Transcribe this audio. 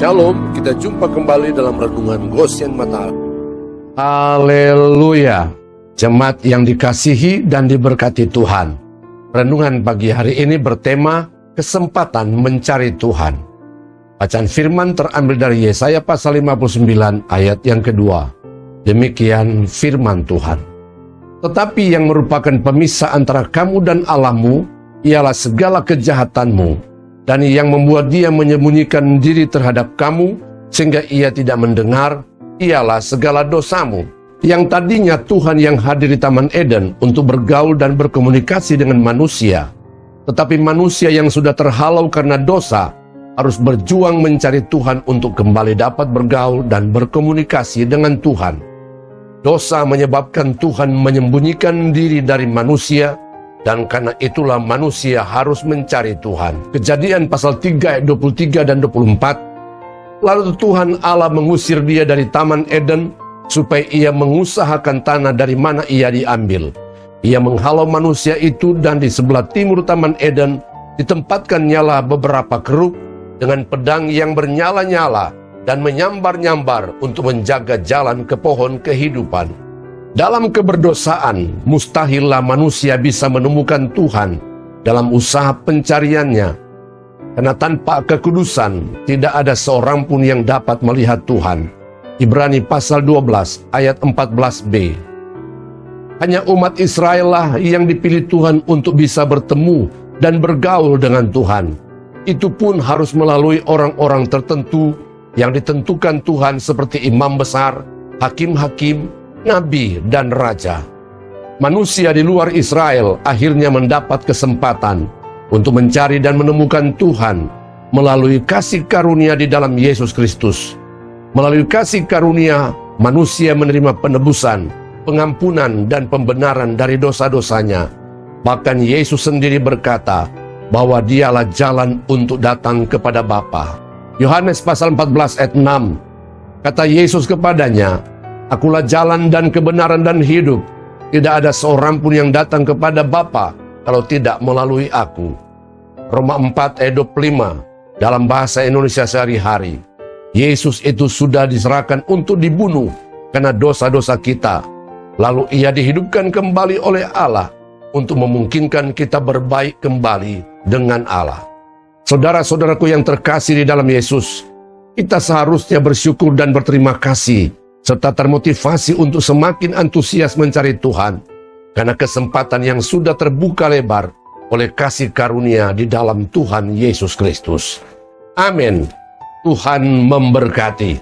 Shalom, kita jumpa kembali dalam Renungan Goshen Mata. Haleluya, jemaat yang dikasihi dan diberkati Tuhan. Renungan pagi hari ini bertema kesempatan mencari Tuhan. Bacaan firman terambil dari Yesaya pasal 59 ayat yang kedua. Demikian firman Tuhan. Tetapi yang merupakan pemisah antara kamu dan Allahmu ialah segala kejahatanmu, dan yang membuat dia menyembunyikan diri terhadap kamu sehingga ia tidak mendengar ialah segala dosamu. Yang tadinya Tuhan yang hadir di Taman Eden untuk bergaul dan berkomunikasi dengan manusia, tetapi manusia yang sudah terhalau karena dosa harus berjuang mencari Tuhan untuk kembali dapat bergaul dan berkomunikasi dengan Tuhan. Dosa menyebabkan Tuhan menyembunyikan diri dari manusia, dan karena itulah manusia harus mencari Tuhan. Kejadian pasal 3 ayat 23 dan 24. Lalu Tuhan Allah mengusir dia dari Taman Eden supaya ia mengusahakan tanah dari mana ia diambil. Ia menghalau manusia itu, dan di sebelah timur Taman Eden ditempatkan nyala beberapa keruk dengan pedang yang bernyala-nyala dan menyambar-nyambar untuk menjaga jalan ke pohon kehidupan. Dalam keberdosaan, mustahillah manusia bisa menemukan Tuhan dalam usaha pencariannya. Karena tanpa kekudusan, tidak ada seorang pun yang dapat melihat Tuhan. Ibrani pasal 12 ayat 14b. Hanya umat Israel lah yang dipilih Tuhan untuk bisa bertemu dan bergaul dengan Tuhan. Itu pun harus melalui orang-orang tertentu yang ditentukan Tuhan seperti imam besar, hakim-hakim, nabi, dan raja. Manusia di luar Israel akhirnya mendapat kesempatan untuk mencari dan menemukan Tuhan melalui kasih karunia di dalam Yesus Kristus. Melalui kasih karunia, manusia menerima penebusan, pengampunan, dan pembenaran dari dosa-dosanya. Bahkan Yesus sendiri berkata bahwa dialah jalan untuk datang kepada Bapa. Yohanes pasal 14 ayat 6. Kata Yesus kepadanya, "Akulah jalan dan kebenaran dan hidup. Tidak ada seorang pun yang datang kepada Bapa kalau tidak melalui aku." Roma 4 ayat 25 dalam bahasa Indonesia sehari-hari. Yesus itu sudah diserahkan untuk dibunuh karena dosa-dosa kita. Lalu ia dihidupkan kembali oleh Allah untuk memungkinkan kita berbaik kembali dengan Allah. Saudara-saudaraku yang terkasih di dalam Yesus, kita seharusnya bersyukur dan berterima kasih serta termotivasi untuk semakin antusias mencari Tuhan, karena kesempatan yang sudah terbuka lebar oleh kasih karunia di dalam Tuhan Yesus Kristus. Amin. Tuhan memberkati.